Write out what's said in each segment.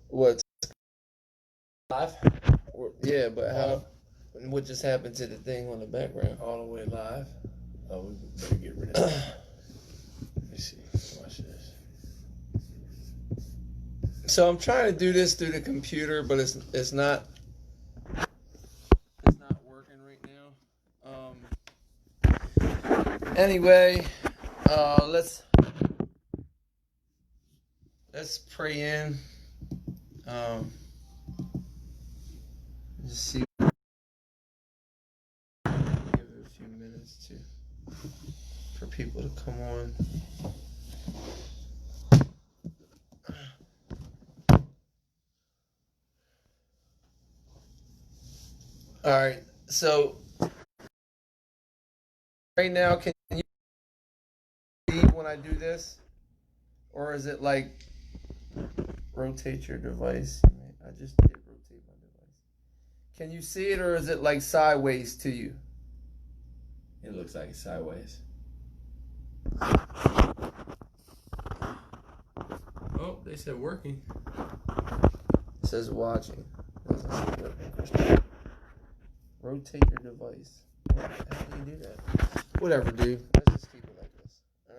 what's Live? yeah, but how? What just happened to the thing on the background? All the way live. Oh, we better get rid of that. Let me see. Watch this. So I'm trying to do this through the computer, but it's not working right now. Anyway, let's pray in. Just see. Give it a few minutes for people to come on. All right. So right now, can you see when I do this, or is it like rotate your device? I just did rotate my device. Can you see it, or is it like sideways to you? It looks like it's sideways. Oh, they said working. It says watching. Rotate your device. How do you do that? Whatever, dude. Let's just keep it like this. All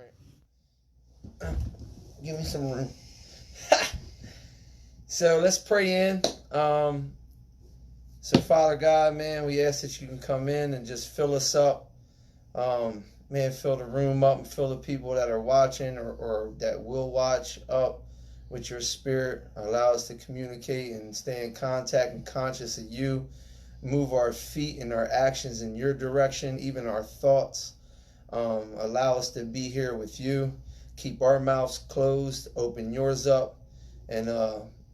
right. Give me some room. So let's pray in. So Father God, man, we ask that you can come in and just fill us up. Man, fill the room up and fill the people that are watching or that will watch up with your spirit. Allow us to communicate and stay in contact and conscious of you. Move our feet and our actions in your direction, even our thoughts. Allow us to be here with you. Keep our mouths closed, open yours up, and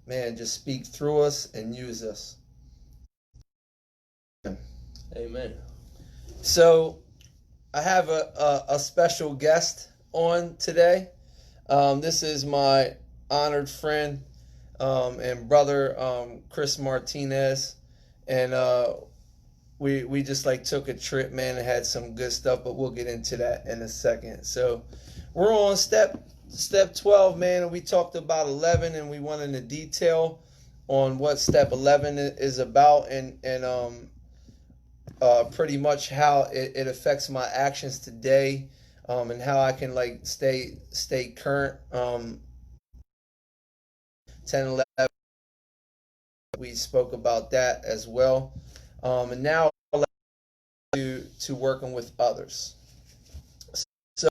man, just speak through us and use us. Amen. So I have a special guest on today. This is my honored friend and brother, Chris Martinez. And we just like took a trip, man, and had some good stuff, but we'll get into that in a second. So we're on step 12, man, and we talked about 11, and we went into detail on what step 11 is about, and pretty much how it affects my actions today, and how I can like stay current. 10, 11, we spoke about that as well, and now to working with others. So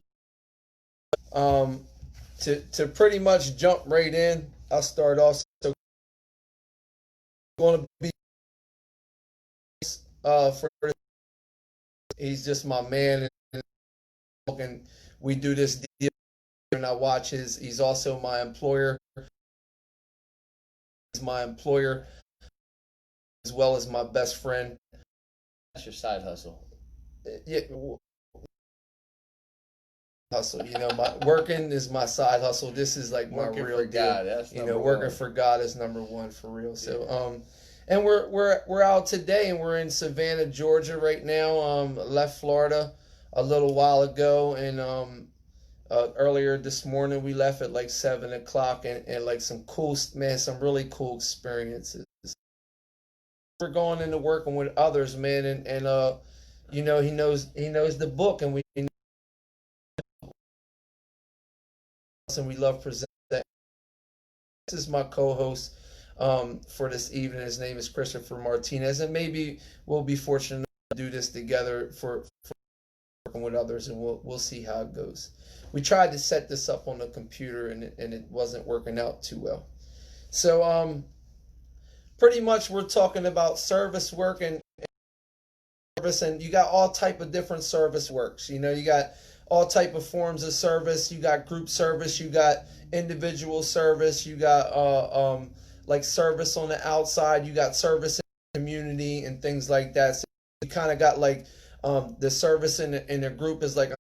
to pretty much jump right in, I'll start off. So going to be for he's just my man, and we do this deal, and I watch he's also my employer. He's my employer as well as my best friend. That's your side hustle. Yeah, hustle. You know, my working is my side hustle. This is like my Working real for deal. God, that's you know, number working one. for God is number one for real. So Yeah. and we're out today, and we're in Savannah, Georgia right now. Left Florida a little while ago, and earlier this morning we left at like 7 o'clock, and like some really cool experiences. We're going into working with others, man, and you know, he knows the book, and we love presenting. This is my co-host for this evening. His name is Christopher Martinez, and maybe we'll be fortunate to do this together for working with others, and we'll see how it goes. We tried to set this up on the computer, and it wasn't working out too well. So pretty much we're talking about service work and service, and you got all type of different service works. You know, you got all type of forms of service. You got group service, you got individual service, you got like service on the outside, you got service in the community and things like that. So you kind of got like the service in the group is like,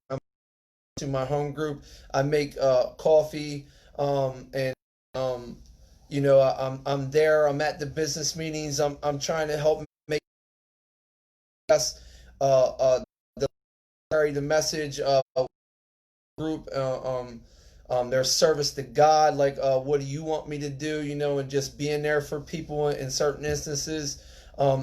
to my home group, I make coffee, and you know, I'm there, I'm at the business meetings, I'm trying to help make us carry the message of group, There's service to God, like what do you want me to do, and just being there for people in certain instances,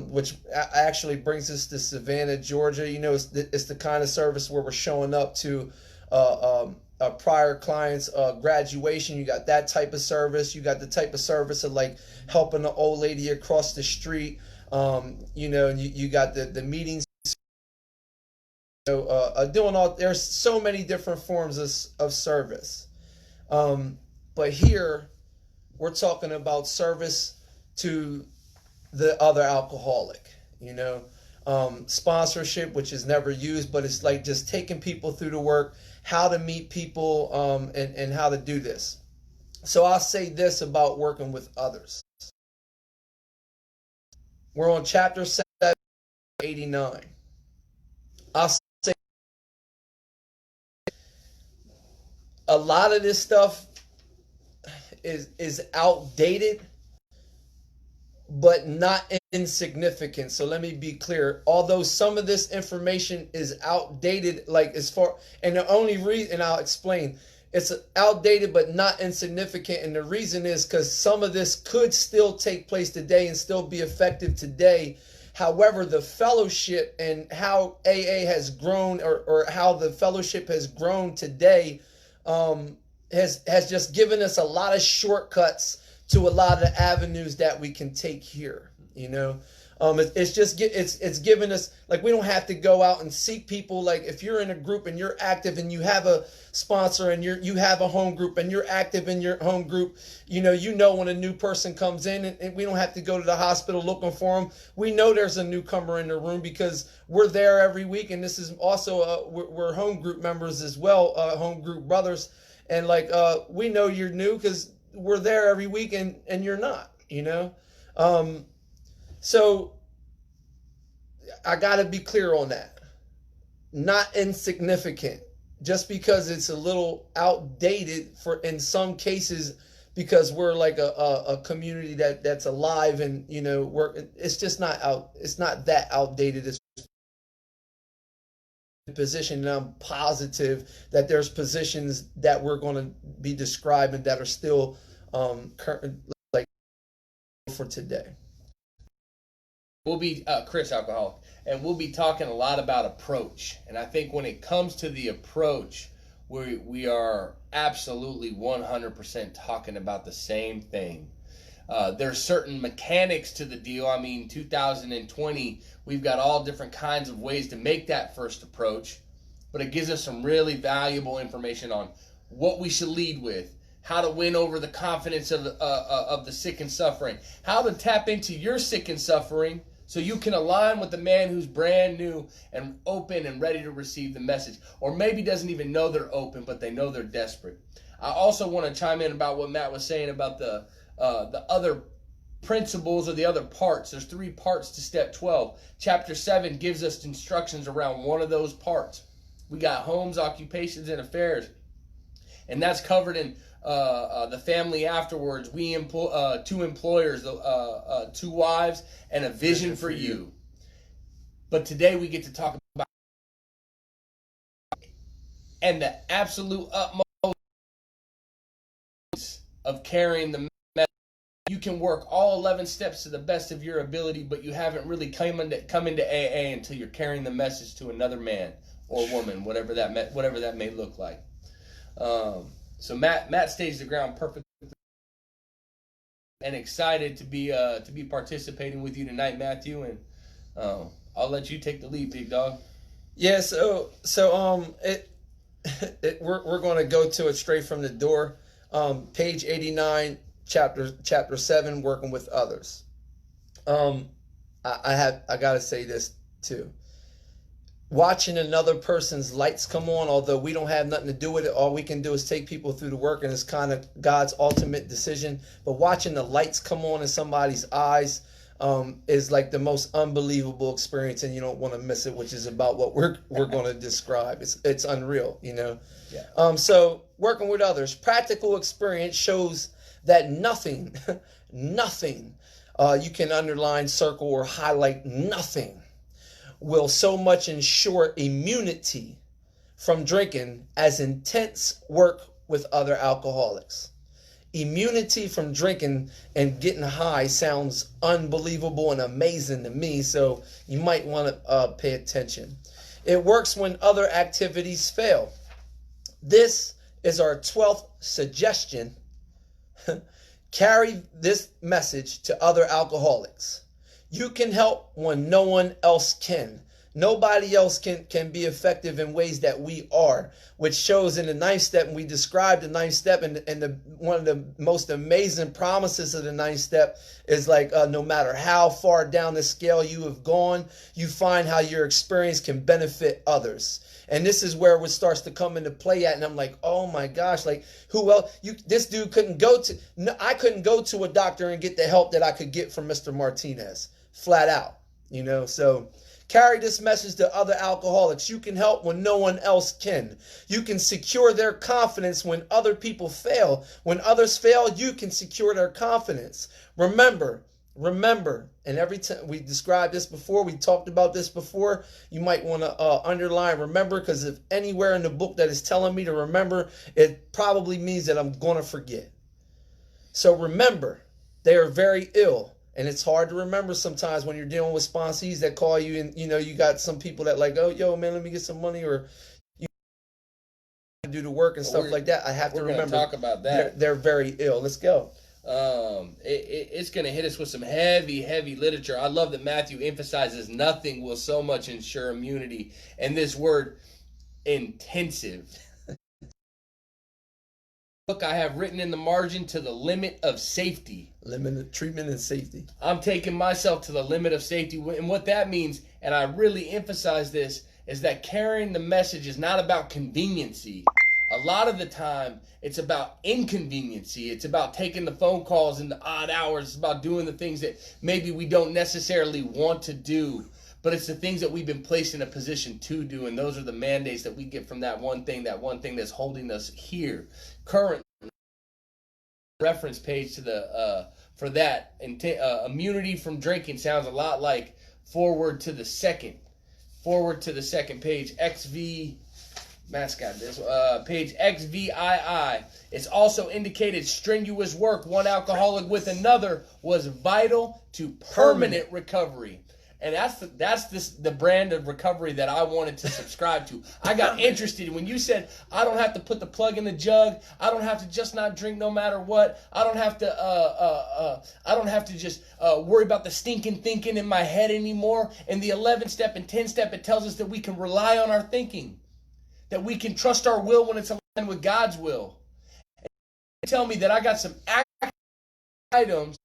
which actually brings us to Savannah, Georgia. It's the kind of service where we're showing up to a prior client's graduation. You got that type of service. You got the type of service of like helping the old lady across the street. You got the meetings. Doing all. There's so many different forms of service. But here we're talking about service to the other alcoholic, sponsorship, which is never used, but it's like just taking people through the work, how to meet people, and how to do this. So I'll say this about working with others. We're on chapter 7, 89. I'll say a lot of this stuff is outdated, but not insignificant. So let me be clear. Although some of this information is outdated, and the only reason, and I'll explain, it's outdated but not insignificant. And the reason is because some of this could still take place today and still be effective today. However, the fellowship and how AA has grown, or how the fellowship has grown today, has just given us a lot of shortcuts to a lot of the avenues that we can take here. It's given us, like, we don't have to go out and seek people. Like, if you're in a group and you're active and you have a sponsor and you have a home group and you're active in your home group, when a new person comes in, and we don't have to go to the hospital looking for them. We know there's a newcomer in the room because we're there every week. And this is also, we're home group members as well, home group brothers. And we know you're new because we're there every week and you're not, So I got to be clear on that. Not insignificant. Just because it's a little outdated in some cases, because we're like a community that's alive, and it's just it's not that outdated. It's position, and I'm positive that there's positions that we're going to be describing that are still current, like, for today. We'll be Chris Alcoholic, and we'll be talking a lot about approach. And I think when it comes to the approach, we are absolutely 100% talking about the same thing. There's certain mechanics to the deal. I mean, 2020, we've got all different kinds of ways to make that first approach, but it gives us some really valuable information on what we should lead with, how to win over the confidence of the sick and suffering, how to tap into your sick and suffering so you can align with the man who's brand new and open and ready to receive the message, or maybe doesn't even know they're open, but they know they're desperate. I also want to chime in about what Matt was saying about the other principles, or the other parts. There's 3 parts to step 12. Chapter 7 gives us instructions around one of those parts. We got homes, occupations, and affairs, and that's covered in the family afterwards. We employ 2 employers, 2 wives, and a vision for you. But today we get to talk about and the absolute utmost of carrying the message. You can work all 11 steps to the best of your ability, but you haven't really come into AA until you're carrying the message to another man or woman, whatever that may look like. So Matt stays the ground perfectly, and excited to be participating with you tonight, Matthew. And I'll let you take the lead, big dog. Yeah. So we're going to go to it straight from the door. Page 89, chapter 7, working with others. I got to say this too. Watching another person's lights come on, although we don't have nothing to do with it, all we can do is take people through the work, and it's kind of God's ultimate decision. But watching the lights come on in somebody's eyes is like the most unbelievable experience, and you don't want to miss it, which is about what we're going to describe. It's unreal, Yeah. So working with others, practical experience shows that nothing, you can underline, circle, or highlight, nothing will so much ensure immunity from drinking as intense work with other alcoholics. Immunity from drinking and getting high sounds unbelievable and amazing to me, so you might want to pay attention. It works when other activities fail. This is our 12th suggestion. Carry this message to other alcoholics. You can help when no one else can. Nobody else can be effective in ways that we are, which shows in the ninth step. And we described the ninth step, and one of the most amazing promises of the ninth step is like, no matter how far down the scale you have gone, you find how your experience can benefit others. And this is where it starts to come into play at. And I'm like, oh my gosh, like who else? This dude couldn't go to, no, I couldn't go to a doctor and get the help that I could get from Mr. Martinez, flat out, so carry this message to other alcoholics. You can help when no one else can. You can secure their confidence when other people fail. When others fail, you can secure their confidence. Remember, and every time we described this before, we talked about this before, you might want to underline remember, because if anywhere in the book that is telling me to remember, it probably means that I'm going to forget. So remember, they are very ill. And it's hard to remember sometimes when you're dealing with sponsees that call you, and you got some people that like, oh, yo, man, let me get some money, or you do the work and stuff like that. I have to remember. Talk about that. They're very ill. Let's go. It's going to hit us with some heavy literature. I love that Matthew emphasizes nothing will so much ensure immunity, and this word intensive. Look, I have written in the margin to the limit of safety. Limit of treatment and safety. I'm taking myself to the limit of safety. And what that means, and I really emphasize this, is that carrying the message is not about conveniency. A lot of the time, it's about inconveniency. It's about taking the phone calls in the odd hours. It's about doing the things that maybe we don't necessarily want to do. But it's the things that we've been placed in a position to do, and those are the mandates that we get from that one thing that's holding us here. Current reference page to the for that immunity from drinking sounds a lot like forward to the second page, XV mascot this page XVII. It's also indicated strenuous work one alcoholic with another was vital to permanent recovery. And that's the brand of recovery that I wanted to subscribe to. I got interested when you said I don't have to put the plug in the jug. I don't have to just not drink no matter what. I don't have to just worry about the stinking thinking in my head anymore. In the 11th step and 10th step, it tells us that we can rely on our thinking, that we can trust our will when it's aligned with God's will. And tell me that I got some items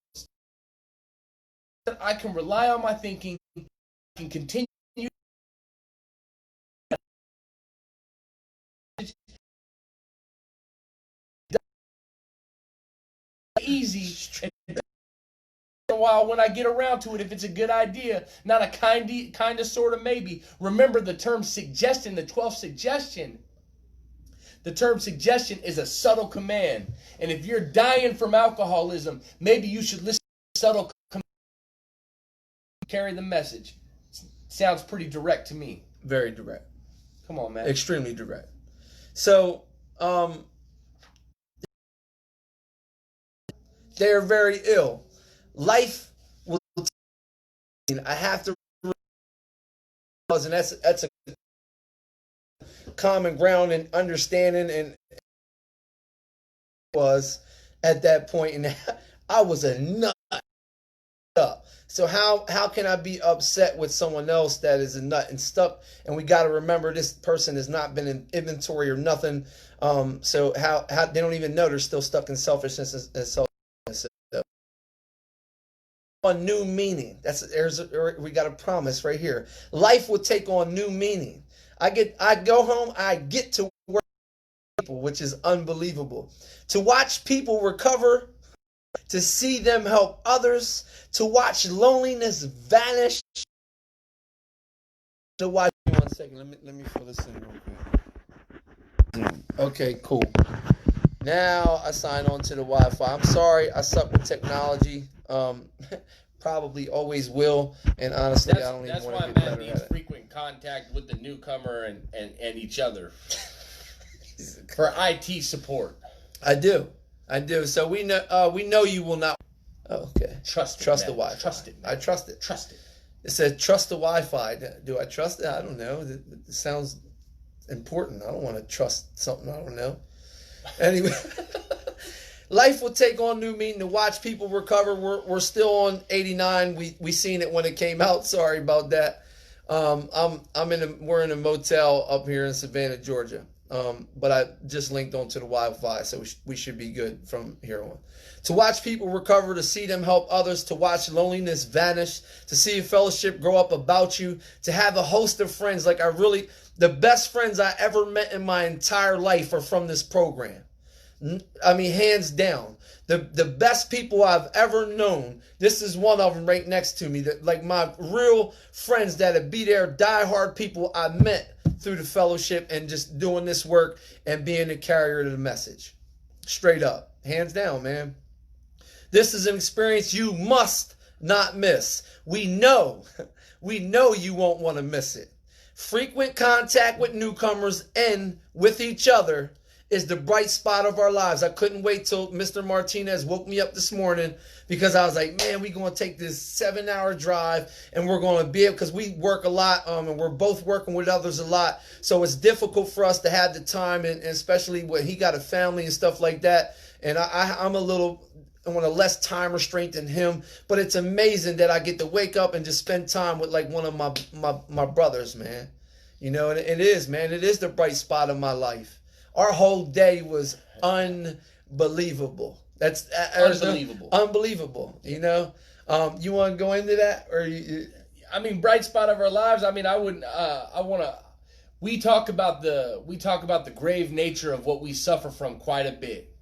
that I can rely on my thinking, can continue easy. And a while when I get around to it, if it's a good idea, not a kind of sort of maybe. Remember the term suggestion, the 12th suggestion. The term suggestion is a subtle command. And if you're dying from alcoholism, maybe you should listen to subtle command. Carry the message. Sounds pretty direct to me. Very direct. Come on, man. Extremely direct. So, they're very ill. Life will. I have to. And that's a common ground and understanding, and was at that point, and I was a nut up. So how can I be upset with someone else that is a nut and stuck? And we got to remember this person has not been in inventory or nothing. So how they don't even know they're still stuck in selfishness and selfishness. A new meaning. We got a promise right here. Life will take on new meaning. I go home. I get to work with people, which is unbelievable. To watch people recover. To see them help others, to watch loneliness vanish. To watch. 1 second, let me fill this in real quick. Okay, cool. Now I sign on to the Wi-Fi. I'm sorry, I suck with technology. Probably always will, and honestly, I don't even want to get better at it. That's why Matt needs frequent contact with the newcomer and each other. for IT support. I do. So we know you will not. Oh, okay. Trust the man. Wi-Fi. Trust it. Man. I trust it. Trust it. It said trust the Wi-Fi. Do I trust it? I don't know. It sounds important. I don't want to trust something I don't know. Anyway, life will take on new meaning to watch people recover. We're still on 89. We seen it when it came out. Sorry about that. We're in a motel up here in Savannah, Georgia. But I just linked onto the Wi-Fi, so we should be good from here on. To watch people recover, to see them help others, to watch loneliness vanish, to see a fellowship grow up about you, to have a host of friends. Like the best friends I ever met in my entire life are from this program. I mean, hands down. The best people I've ever known, this is one of them right next to me. That, like, my real friends that'd be there, diehard people I met through the fellowship and just doing this work and being the carrier of the message. Straight up. Hands down, man. This is an experience you must not miss. We know you won't want to miss it. Frequent contact with newcomers and with each other is the bright spot of our lives. I couldn't wait till Mr. Martinez woke me up this morning, because I was like, man, we're going to take this 7-hour drive and we're going to be able, because we work a lot and we're both working with others a lot. So it's difficult for us to have the time, and especially when he got a family and stuff like that. And I'm I want a less time restraint than him, but it's amazing that I get to wake up and just spend time with like one of my brothers, man. You know, and it is, man. It is the bright spot of my life. Our whole day was unbelievable. That's unbelievable. Unbelievable. You know, you want to go into that, or I mean, bright spot of our lives. I mean, I wouldn't. I want to. We talk about the grave nature of what we suffer from quite a bit.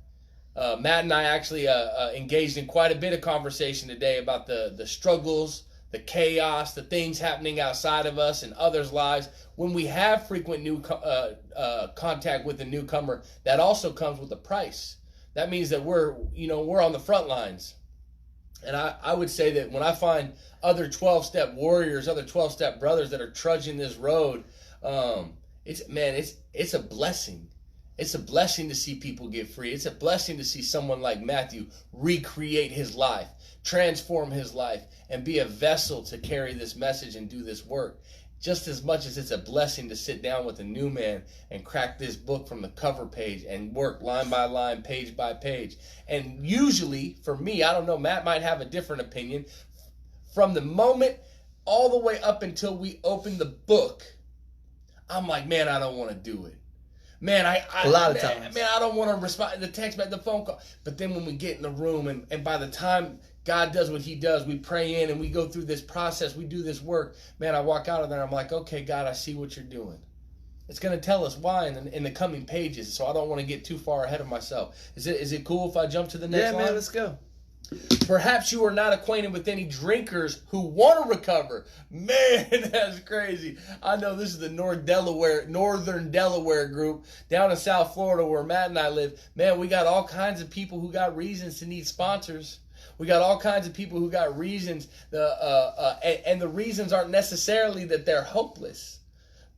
Matt and I actually engaged in quite a bit of conversation today about the struggles, the chaos, the things happening outside of us and others' lives. When we have frequent contact with a newcomer, that also comes with a price. That means that we're on the front lines. And I would say that when I find other 12-step warriors, other 12-step brothers that are trudging this road, it's a blessing. It's a blessing to see people get free. It's a blessing to see someone like Matthew recreate his life, transform his life, and be a vessel to carry this message and do this work. Just as much as it's a blessing to sit down with a new man and crack this book from the cover page and work line by line, page by page. And usually, for me, I don't know, Matt might have a different opinion, from the moment all the way up until we open the book, I'm like, man, I don't want to do it. Man, a lot of times. Man, I don't want to respond to the text, the phone call. But then when we get in the room and by the time God does what he does, we pray in and we go through this process, we do this work. Man, I walk out of there, I'm like, okay, God, I see what you're doing. It's going to tell us why in the coming pages, so I don't want to get too far ahead of myself. Is it cool if I jump to the next line? Yeah, man, let's go. Perhaps you are not acquainted with any drinkers who want to recover. Man, that's crazy. I know this is the Northern Delaware group down in South Florida where Matt and I live. Man, we got all kinds of people who got reasons to need sponsors. We got all kinds of people who got reasons, and the reasons aren't necessarily that they're hopeless.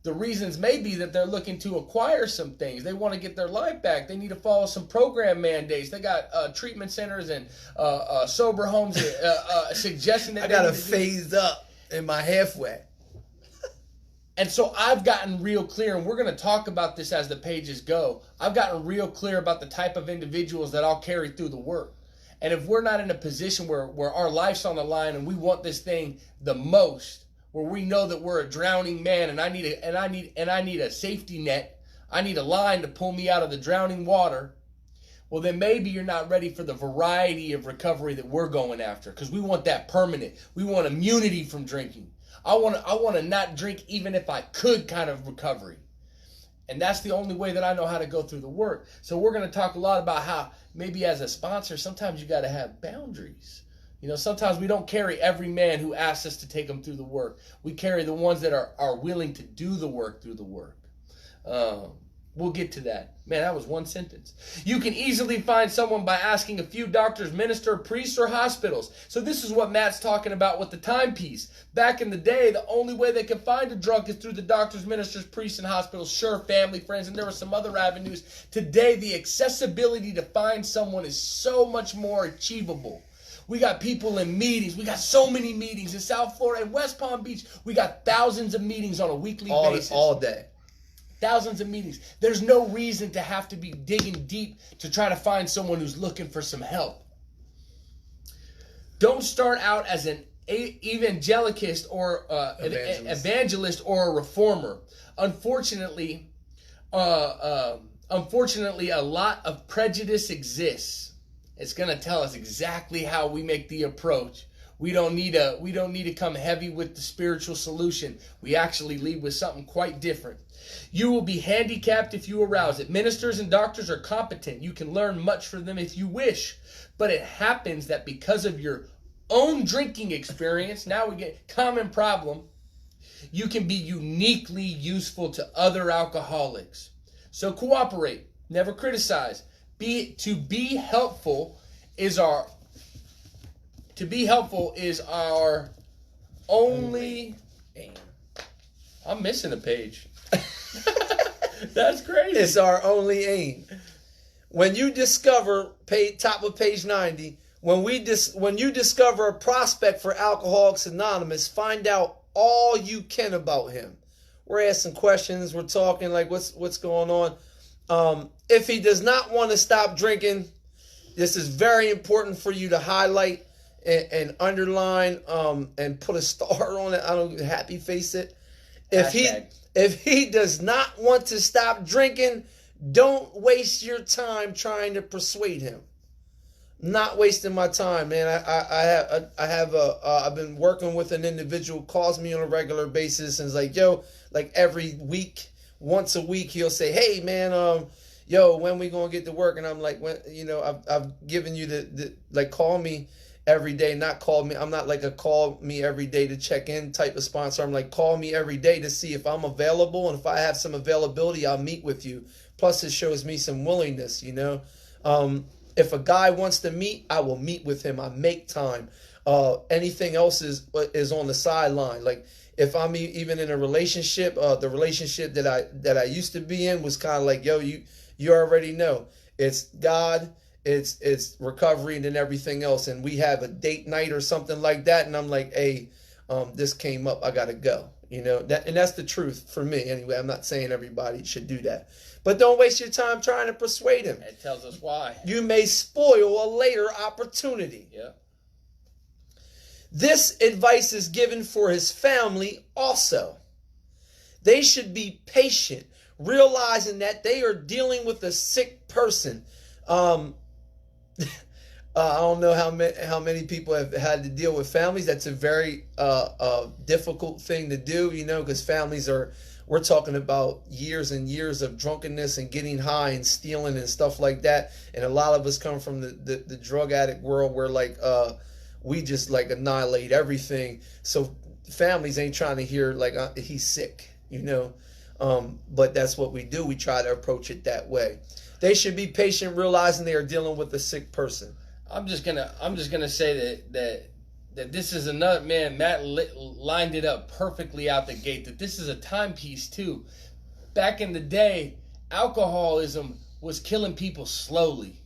The reasons may be that they're looking to acquire some things. They want to get their life back. They need to follow some program mandates. They got treatment centers and sober homes suggesting that I got to phase up in my halfway. And so I've gotten real clear, and we're going to talk about this as the pages go. I've gotten real clear about the type of individuals that I'll carry through the work. And if we're not in a position where our life's on the line and we want this thing the most, where we know that we're a drowning man and I need a safety net, I need a line to pull me out of the drowning water, well then maybe you're not ready for the variety of recovery that we're going after, because we want that permanent. We want immunity from drinking. I want to not drink even if I could kind of recovery. And that's the only way that I know how to go through the work. So we're going to talk a lot about how maybe as a sponsor, sometimes you got to have boundaries. You know, sometimes we don't carry every man who asks us to take them through the work. We carry the ones that are willing to do the work through the work. We'll get to that. Man, that was one sentence. You can easily find someone by asking a few doctors, minister, priests, or hospitals. So this is what Matt's talking about with the timepiece. Back in the day, the only way they could find a drunk is through the doctors, ministers, priests, and hospitals. Sure, family, friends, and there were some other avenues. Today, the accessibility to find someone is so much more achievable. We got people in meetings. We got so many meetings in South Florida and West Palm Beach. We got thousands of meetings on a weekly basis. All day. Thousands of meetings. There's no reason to have to be digging deep to try to find someone who's looking for some help. Don't start out as an evangelist or evangelist or a reformer. Unfortunately, a lot of prejudice exists. It's going to tell us exactly how we make the approach. We don't need to come heavy with the spiritual solution. We actually lead with something quite different. You will be handicapped if you arouse it. Ministers and doctors are competent. You can learn much from them if you wish. But it happens that because of your own drinking experience, now we get common problem, you can be uniquely useful to other alcoholics. So cooperate, never criticize. To be helpful is our only aim. I'm missing a page. That's crazy. It's our only aim. When you discover, top of page 90, when you discover a prospect for Alcoholics Anonymous, find out all you can about him. We're asking questions. We're talking like what's going on. If he does not want to stop drinking, this is very important for you to highlight and underline and put a star on it. I don't happy face it. If he does not want to stop drinking, don't waste your time trying to persuade him. Not wasting my time, man. I've been working with an individual, calls me on a regular basis and is like, yo, like every week, once a week, he'll say, hey man, yo, when we gonna get to work? And I'm like, when, I've given you the call me every day, not call me. I'm not like a call me every day to check in type of sponsor. I'm like, call me every day to see if I'm available, and if I have some availability, I'll meet with you. Plus, it shows me some willingness, If a guy wants to meet, I will meet with him. I make time. Anything else is on the sideline. Like if I'm even in a relationship, the relationship that I used to be in was kind of like, yo, you already know. It's God, it's recovery, and then everything else. And we have a date night or something like that, and I'm like, hey, this came up, I gotta go. And that's the truth for me anyway. I'm not saying everybody should do that. But don't waste your time trying to persuade him. It tells us why. You may spoil a later opportunity. Yeah. This advice is given for his family also. They should be patient, realizing that they are dealing with a sick person. I don't know how many people have had to deal with families. That's a very difficult thing to do, because families we're talking about years and years of drunkenness and getting high and stealing and stuff like that. And a lot of us come from the drug addict world where we just annihilate everything. So families ain't trying to hear he's sick, but that's what we do. We try to approach it that way. They should be patient, realizing they are dealing with a sick person. I'm just gonna say that this is another, man, Matt lined it up perfectly out the gate, that this is a timepiece too. Back in the day, alcoholism was killing people slowly.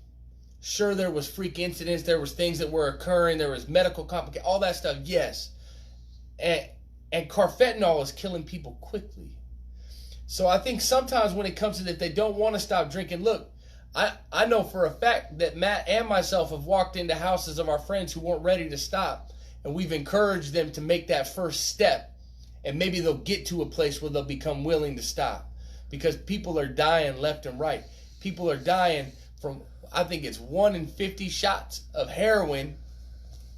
Sure, there was freak incidents, there was things that were occurring, there was medical complications, all that stuff, yes. And carfentanil is killing people quickly. So I think sometimes when it comes to that, they don't want to stop drinking. Look, I know for a fact that Matt and myself have walked into houses of our friends who weren't ready to stop, and we've encouraged them to make that first step, and maybe they'll get to a place where they'll become willing to stop, because people are dying left and right. People are dying from, I think it's 1 in 50 shots of heroin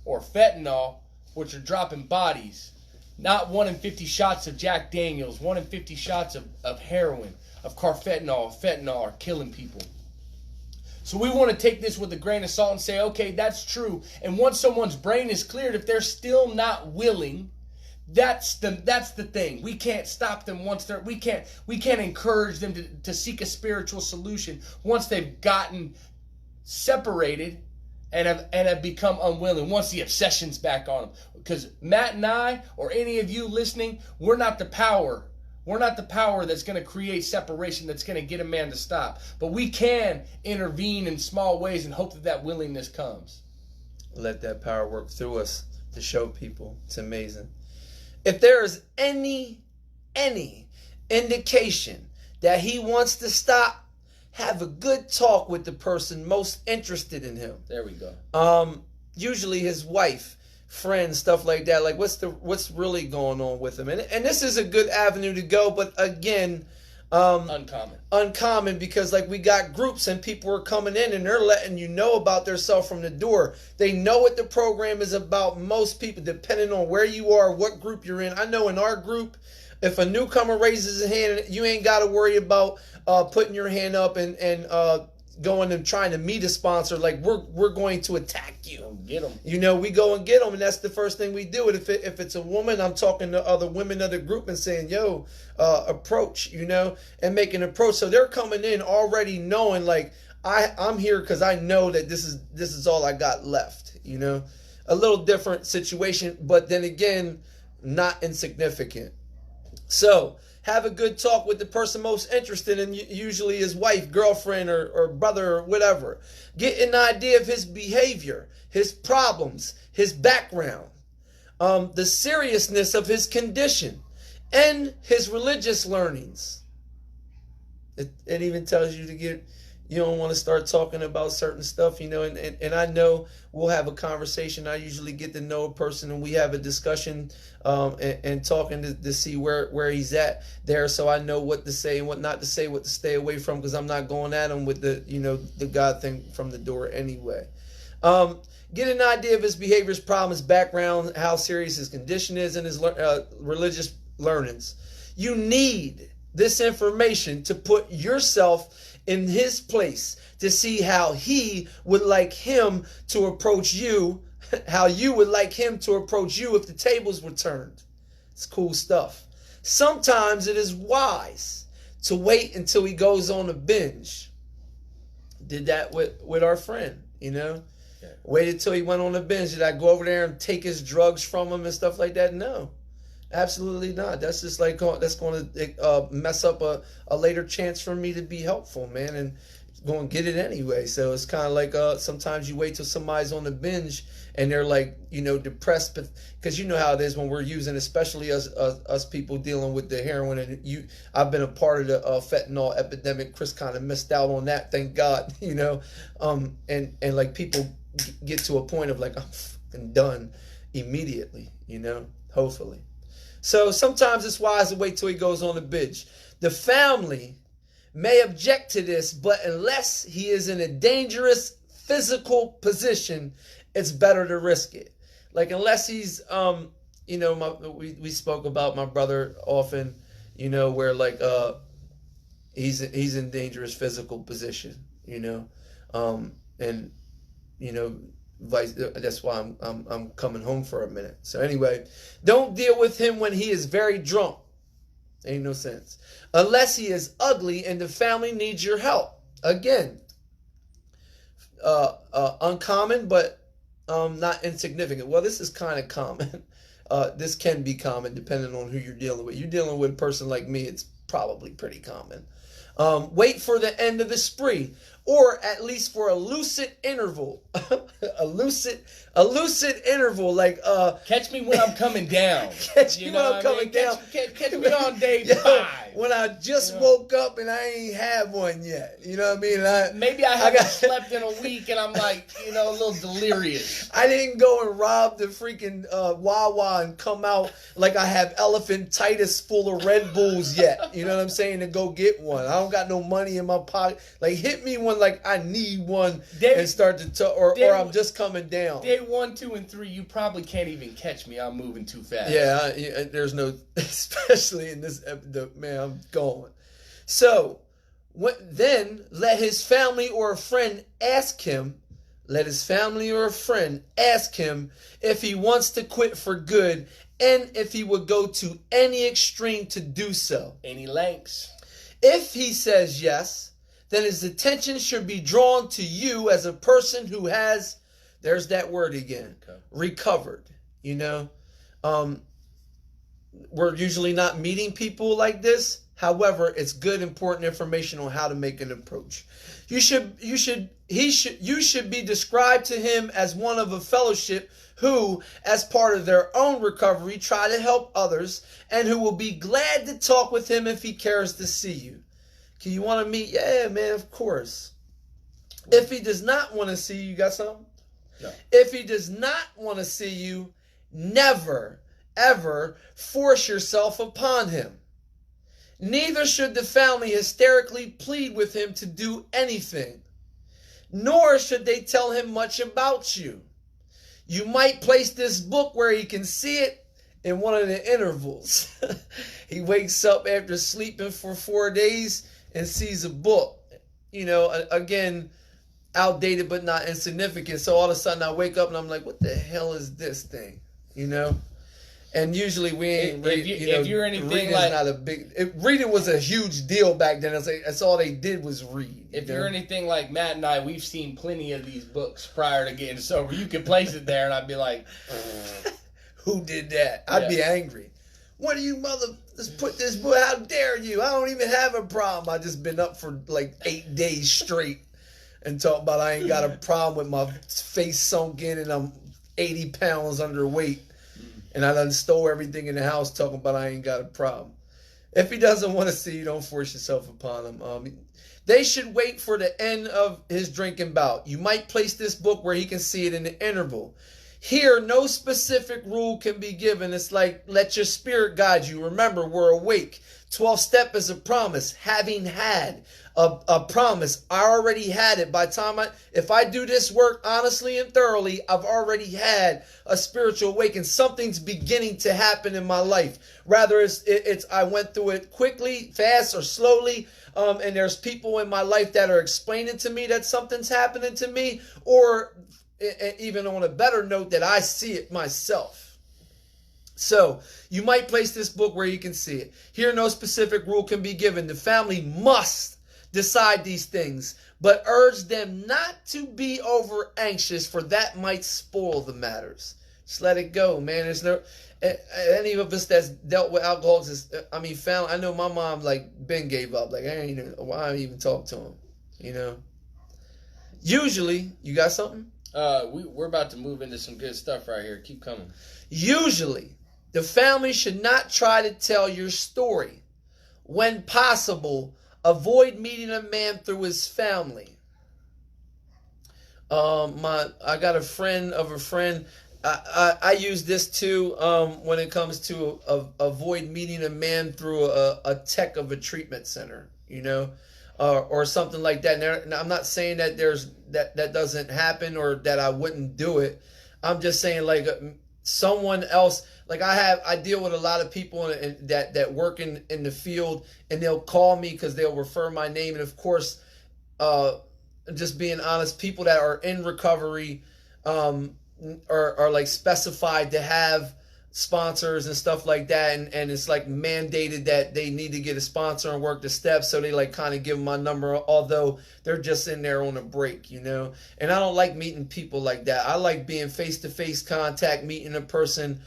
or fentanyl, which are dropping bodies. Not 1 in 50 shots of Jack Daniels, 1 in 50 shots of heroin, of carfentanil, fentanyl are killing people. So we want to take this with a grain of salt and say, okay, that's true. And once someone's brain is cleared, if they're still not willing, That's the thing. We can't stop them once we can't encourage them to seek a spiritual solution once they've gotten separated and have become unwilling, once the obsession's back on them. Because Matt and I, or any of you listening, we're not the power. We're not the power that's going to create separation, that's going to get a man to stop. But we can intervene in small ways and hope that willingness comes. Let that power work through us to show people. It's amazing. If there is any indication that he wants to stop, have a good talk with the person most interested in him. There we go. Usually his wife, friends, stuff like that. Like, what's really going on with him? And this is a good avenue to go, but again, uncommon, because like we got groups and people are coming in and they're letting you know about themselves from the door. They know what the program is about. Most people, depending on where you are, what group you're in. I know in our group, if a newcomer raises a hand, you ain't got to worry about putting your hand up and going and trying to meet a sponsor. Like, we're going to attack you. Get them. You know, we go and get them, and that's the first thing we do. And if it's a woman, I'm talking to other women of the group and saying, yo, approach, you know, and make an approach. So they're coming in already knowing, like, I'm here because I know that this is all I got left, you know. A little different situation, but then again, not insignificant. So have a good talk with the person most interested in, usually his wife, girlfriend, or brother, or whatever. Get an idea of his behavior, his problems, his background, the seriousness of his condition, and his religious learnings. It even tells you you don't want to start talking about certain stuff, you know, and I know we'll have a conversation. I usually get to know a person and we have a discussion and talking to see where he's at there, so I know what to say and what not to say, what to stay away from, because I'm not going at him with the God thing from the door anyway. Get an idea of his behavior, his problems, background, how serious his condition is, and his religious learnings. You need this information to put yourself in his place, to see how he would like him to approach you, how you would like him to approach you if the tables were turned. It's cool stuff. Sometimes it is wise to wait until he goes on a binge. Did that with our friend, you know. Yeah. Waited till he went on a binge. Did I go over there and take his drugs from him and stuff like that? No. Absolutely not. That's just like, that's going to mess up a later chance for me to be helpful, man, and going to get it anyway. So it's kind of like sometimes you wait till somebody's on the binge and they're like, you know, depressed, because you know how it is when we're using, especially us people dealing with the heroin. And I've been a part of the fentanyl epidemic. Chris kind of missed out on that, thank God, you know. And like people get to a point of like, I'm fucking done immediately, you know, hopefully. So sometimes it's wise to wait till he goes on the binge. The family may object to this, but unless he is in a dangerous physical position, it's better to risk it. Like, unless he's, you know, we spoke about my brother often, you know, where like he's in dangerous physical position, you know, and you know. That's why I'm coming home for a minute. So anyway, don't deal with him when he is very drunk. Ain't no sense. Unless he is ugly and the family needs your help. Again, uncommon, but not insignificant. Well, this is kind of common. This can be common depending on who you're dealing with. You're dealing with a person like me, it's probably pretty common. Wait for the end of the spree, or at least for a lucid interval. a lucid interval, like catch me when I'm coming down. Catch me when I'm coming down. Catch me on day 5. When I just woke up and I ain't had one yet. You know what I mean? Maybe I haven't slept in a week and I'm like, you know, a little delirious. I didn't go and rob the freaking Wawa and come out like I have elephantitis full of Red Bulls yet. You know what I'm saying? To go get one. I don't got no money in my pocket. Like, hit me when like I need one and start to talk, or I'm just coming down. Day 1, 2, and 3, you probably can't even catch me. I'm moving too fast. Yeah, there's no, especially in this episode, man, I'm going. So, then let his family or a friend ask him, let his family or a friend ask him if he wants to quit for good and if he would go to any extreme to do so. Any lengths. If he says yes, then his attention should be drawn to you as a person who has, there's that word again, recovered. You know, we're usually not meeting people like this. However, it's good, important information on how to make an approach. You should be described to him as one of a fellowship who, as part of their own recovery, try to help others and who will be glad to talk with him if he cares to see you. Can you want to meet? Yeah, man, of course. If he does not want to see you, got something? No. If he does not want to see you, never, ever force yourself upon him. Neither should the family hysterically plead with him to do anything, nor should they tell him much about you. You might place this book where he can see it in one of the intervals. He wakes up after sleeping for 4 days and sees a book. You know, again, outdated but not insignificant. So all of a sudden I wake up and I'm like, what the hell is this thing? You know? And usually we ain't if you're anything reading's like, not a big reading was a huge deal back then. It's like, that's all they did was read. If you're anything like Matt and I, we've seen plenty of these books prior to getting sober. You could place it there and I'd be like, who did that? I'd be angry. What do you let's put this book, how dare you? I don't even have a problem. I just been up for like 8 days straight and talk about I ain't got a problem with my face sunk in and I'm 80 pounds underweight. And I done stole everything in the house talking about I ain't got a problem. If he doesn't want to see you, don't force yourself upon him. They should wait for the end of his drinking bout. You might place this book where he can see it in the interval. Here, no specific rule can be given. It's like, let your spirit guide you. Remember, we're awake. 12th step is a promise. Having had a promise, I already had it. By the time if I do this work honestly and thoroughly, I've already had a spiritual awakening. Something's beginning to happen in my life. Rather, it's I went through it quickly, fast, or slowly. And there's people in my life that are explaining to me that something's happening to me, or even on a better note, that I see it myself. So you might place this book where you can see it. Here, no specific rule can be given. The family must decide these things, but urge them not to be over anxious, for that might spoil the matters. Just let it go, man. There's no any of us that's dealt with alcoholics. I know my mom Ben gave up. Like, why even talk to him? You know. Usually, you got something? We're about to move into some good stuff right here. Keep coming. Usually, the family should not try to tell your story. When possible, avoid meeting a man through his family. I got a friend of a friend. I use this too when it comes to avoid meeting a man through a tech of a treatment center, you know, or something like that. Now, I'm not saying that that doesn't happen or that I wouldn't do it. I'm just saying someone else. I deal with a lot of people that work in the field, and they'll call me because they'll refer my name. And of course, just being honest, people that are in recovery are specified to have sponsors and stuff like that, and it's mandated that they need to get a sponsor and work the steps, so they kind of give them my number, although they're just in there on a break, you know. And I don't like meeting people like that. I like being face-to-face contact, meeting a person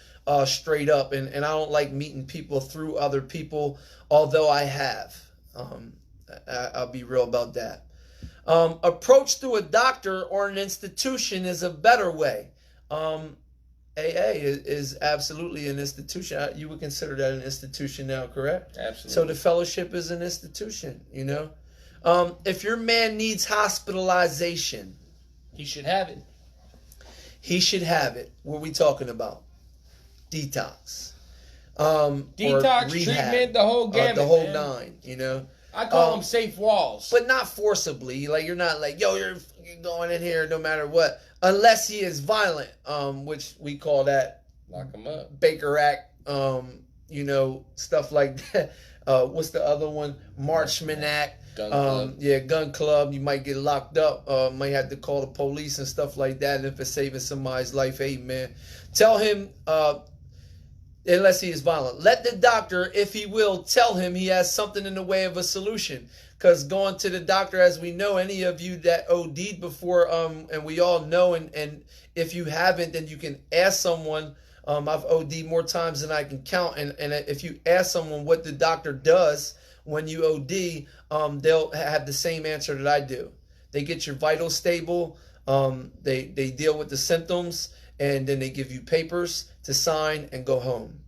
straight up, and I don't like meeting people through other people, although I have. I'll be real about that. Approach through a doctor or an institution is a better way. AA is absolutely an institution. You would consider that an institution now, correct? Absolutely. So the fellowship is an institution, you know. If your man needs hospitalization, he should have it. He should have it. What are we talking about? Detox. Detox, treatment, the whole gamut, the whole man. 9, you know. I call them safe walls. But not forcibly. You're not you're going in here no matter what. Unless he is violent, which we call that lock him up. Baker Act stuff like that. What's the other one? Marchman Act. Gun club. Yeah, gun club. You might get locked up. Might have to call the police and stuff like that. And if it's saving somebody's life, hey man, tell him. Unless he is violent, let the doctor, if he will, tell him he has something in the way of a solution. Because going to the doctor, as we know, any of you that OD'd before, and we all know, and if you haven't, then you can ask someone. I've OD'd more times than I can count, and if you ask someone what the doctor does when you OD, they'll have the same answer that I do. They get your vitals stable, they deal with the symptoms, and then they give you papers to sign and go home.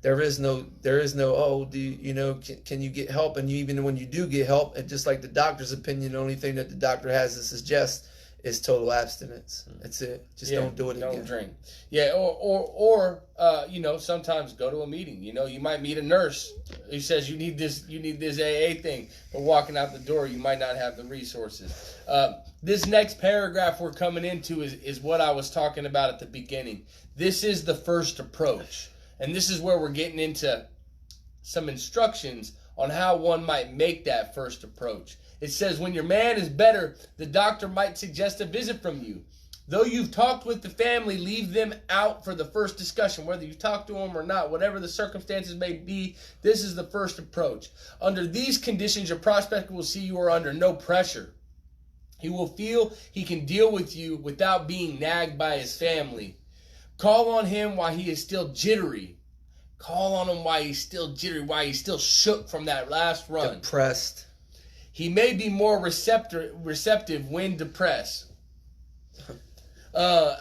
There is no oh, can you get help? And even when you do get help, and just like the doctor's opinion, the only thing that the doctor has to suggest is total abstinence. That's it. Just don't do it again. Don't drink. Yeah, or sometimes go to a meeting. You might meet a nurse who says you need this AA thing, but walking out the door, you might not have the resources. This next paragraph we're coming into is what I was talking about at the beginning. This is the first approach. And this is where we're getting into some instructions on how one might make that first approach. It says, when your man is better, the doctor might suggest a visit from you. Though you've talked with the family, leave them out for the first discussion. Whether you talk to them or not, whatever the circumstances may be, this is the first approach. Under these conditions, your prospect will see you are under no pressure. He will feel he can deal with you without being nagged by his family. Call on him while he is still jittery. Call on him while he's still jittery, while he's still shook from that last run. Depressed. He may be more receptive when depressed. We're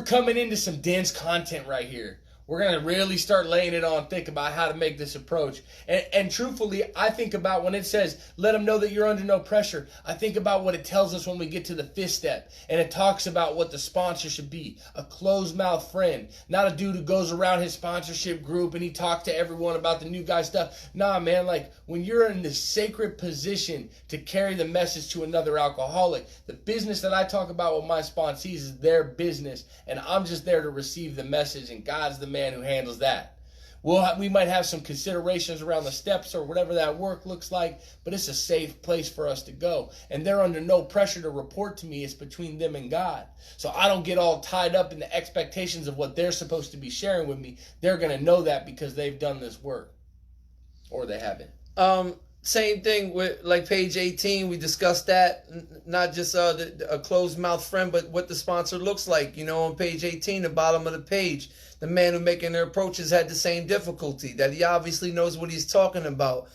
coming into some dense content right here. We're going to really start laying it on thick about how to make this approach. And truthfully, I think about when it says, let them know that you're under no pressure. I think about what it tells us when we get to the fifth step. And it talks about what the sponsor should be. A closed-mouth friend. Not a dude who goes around his sponsorship group and he talks to everyone about the new guy stuff. Nah, man, like when you're in this sacred position to carry the message to another alcoholic, the business that I talk about with my sponsees is their business. And I'm just there to receive the message, and God's the man who handles that. We might have some considerations around the steps or whatever that work looks like, but it's a safe place for us to go. And they're under no pressure to report to me. It's between them and God. So I don't get all tied up in the expectations of what they're supposed to be sharing with me. They're going to know that because they've done this work. Or they haven't. Same thing with like page 18. We discussed that, not just a closed mouth friend, but what the sponsor looks like. On page 18, the bottom of the page, the man who making their approaches had the same difficulty, that he obviously knows what he's talking about.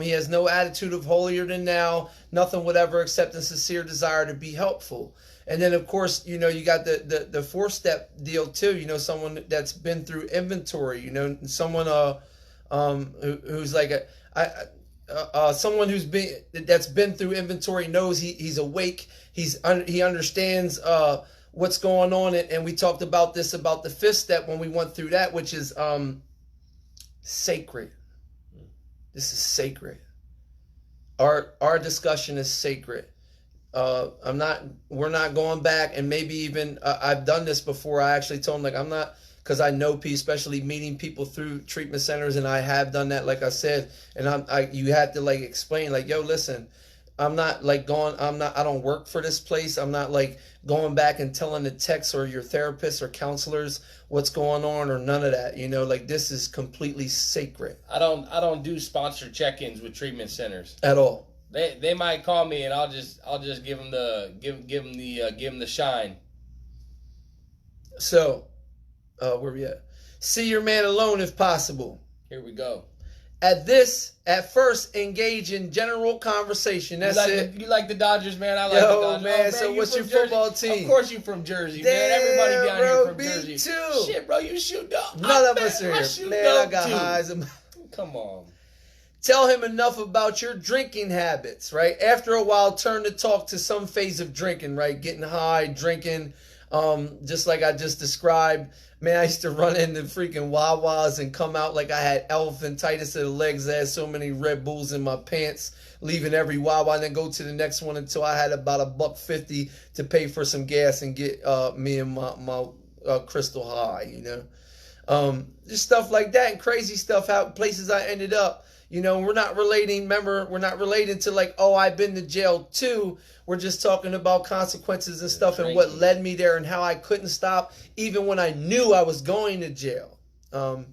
He has no attitude of holier than thou, nothing whatever except a sincere desire to be helpful. And then, of course, you got the four-step deal too. Someone that's been through inventory. Someone who's like someone that's been through inventory knows he's awake. He understands what's going on, and we talked about this about the fifth step when we went through that, which is sacred. This is sacred. Our discussion is sacred. We're not going back, and maybe even I've done this before. I actually told him I'm not. Because I know people, especially meeting people through treatment centers, and I have done that, like I said, and you had to explain, yo, listen, I don't work for this place. I'm not going back and telling the techs or your therapists or counselors what's going on or none of that. This is completely sacred. I don't do sponsored check-ins with treatment centers at all. They might call me and I'll just give them the shine. So. Where we at? See your man alone if possible. Here we go. At first, engage in general conversation. That's it. You like the Dodgers, man? I like the Dodgers. Man, man, so what's your football team? Of course you from Jersey, man. Everybody down here from Jersey. Too. Shit, bro, you shoot dope. None of us are here. Man, I got highs. Come on. Tell him enough about your drinking habits, right? After a while, turn the talk to some phase of drinking, right? Getting high, drinking, just like I just described. Man, I used to run into freaking Wawas and come out like I had elephantitis of the legs. I had so many Red Bulls in my pants, leaving every Wawa and then go to the next one until I had about $1.50 to pay for some gas and get me and my Crystal High, Just stuff like that and crazy stuff. How places I ended up. We're not relating. Remember, we're not relating to like, oh, I've been to jail too. We're just talking about consequences and stuff and what led me there and how I couldn't stop even when I knew I was going to jail. So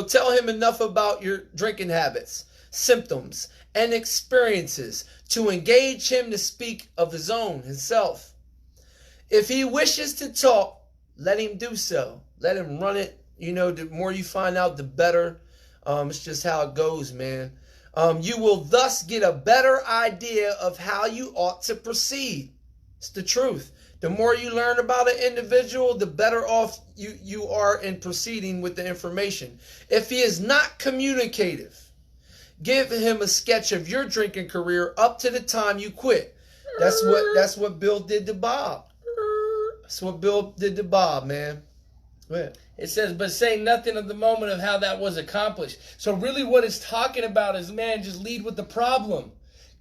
tell him enough about your drinking habits, symptoms, and experiences to engage him to speak of his own, himself. If he wishes to talk, let him do so. Let him run it. The more you find out, the better. It's just how it goes, man. You will thus get a better idea of how you ought to proceed. It's the truth. The more you learn about an individual, the better off you are in proceeding with the information. If he is not communicative, give him a sketch of your drinking career up to the time you quit. That's what Bill did to Bob. That's what Bill did to Bob, man. Go ahead. It says, but say nothing of the moment of how that was accomplished. So really what it's talking about is, man, just lead with the problem.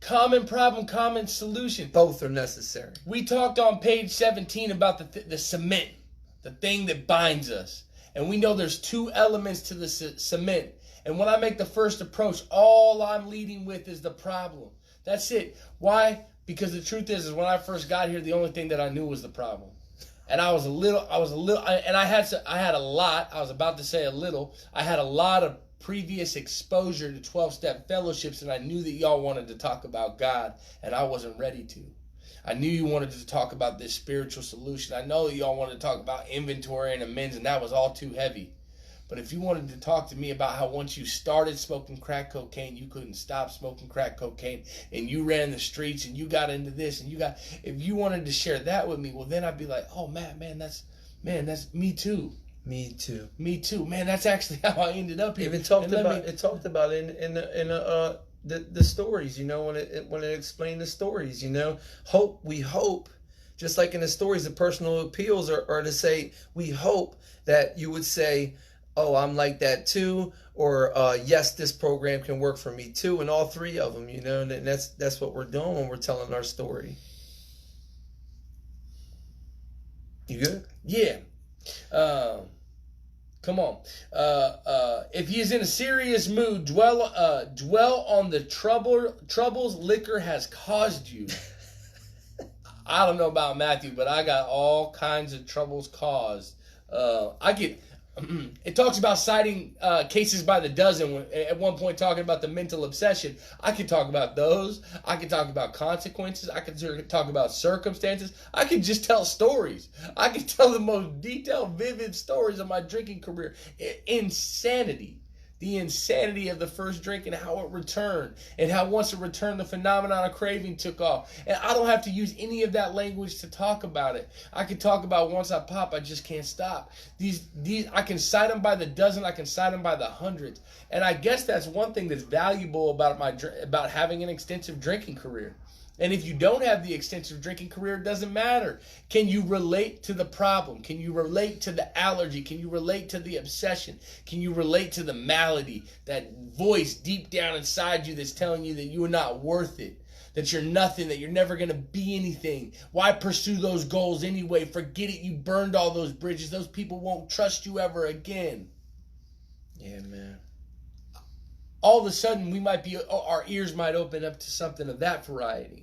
Common problem, common solution. Both are necessary. We talked on page 17 about the cement, the thing that binds us. And we know there's two elements to the cement. And when I make the first approach, all I'm leading with is the problem. That's it. Why? Because the truth is when I first got here, the only thing that I knew was the problem. And I had a lot, I was about to say a little, I had a lot of previous exposure to 12-step fellowships, and I knew that y'all wanted to talk about God, and I wasn't ready to. I knew you wanted to talk about this spiritual solution. I know that y'all wanted to talk about inventory and amends, and that was all too heavy. But if you wanted to talk to me about how once you started smoking crack cocaine, you couldn't stop smoking crack cocaine, and you ran the streets, and you got into this, and if you wanted to share that with me, well, then I'd be like, oh, man, that's me too. Me too. Me too, man. That's actually how I ended up here. It talked about in the stories. When it explained the stories. We hope, just like in the stories, the personal appeals are to say, we hope that you would say, oh, I'm like that too, or yes, this program can work for me too, and all three of them. And that's what we're doing when we're telling our story. You good? Yeah. Come on. If he is in a serious mood, dwell on the troubles liquor has caused you. I don't know about Matthew, but I got all kinds of troubles caused. It talks about citing cases by the dozen. At one point, talking about the mental obsession. I could talk about those. I could talk about consequences. I could talk about circumstances. I could just tell stories. I could tell the most detailed, vivid stories of my drinking career. Insanity. The insanity of the first drink and how it returned. And how once it returned, the phenomenon of craving took off. And I don't have to use any of that language to talk about it. I could talk about once I pop, I just can't stop. These I can cite them by the dozen. I can cite them by the hundreds. And I guess that's one thing that's valuable about having an extensive drinking career. And if you don't have the extensive drinking career, it doesn't matter. Can you relate to the problem? Can you relate to the allergy? Can you relate to the obsession? Can you relate to the malady? That voice deep down inside you that's telling you that you are not worth it, that you're nothing, that you're never going to be anything. Why pursue those goals anyway? Forget it. You burned all those bridges. Those people won't trust you ever again. Yeah, man. All of a sudden, our ears might open up to something of that variety.